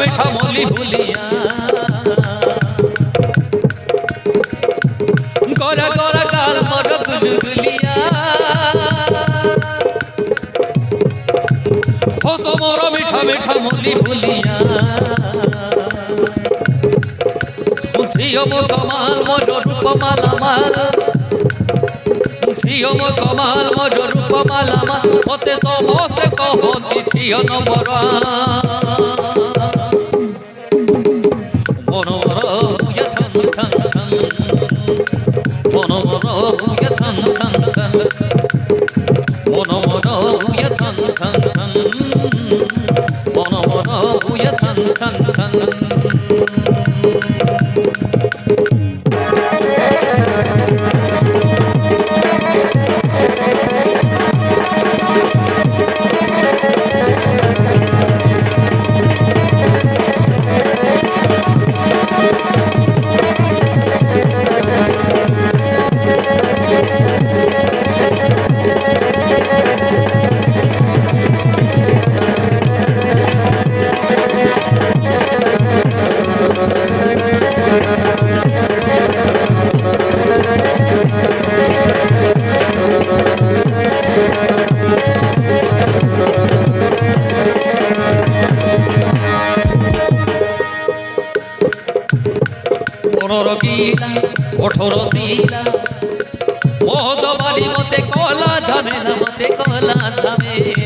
মিঠা মলি ভুলিয়া গোরা গোরা গাল মোর গুলগুলিয়া হস মোর মিঠা মিঠা মলি ভুলিয়া ঝিও মো কমাল মোর রূপ মালামাল ঝিও মো কমাল মোর রূপ মালামাল ওতে সমস্তে কহতি ঝিও নম্বর মনোমর ভুয়ে ছন ছন ছন মনোমর ভুয়ে ছন ছন ছন মনোমর ভুয়ে ছন ছন ছন মনোমর ভুয়ে ছন ছন ছন কঠোর শিলা মহদ বাড়ি মতে কলা ঝামেলা মতে কলা ঝামেলা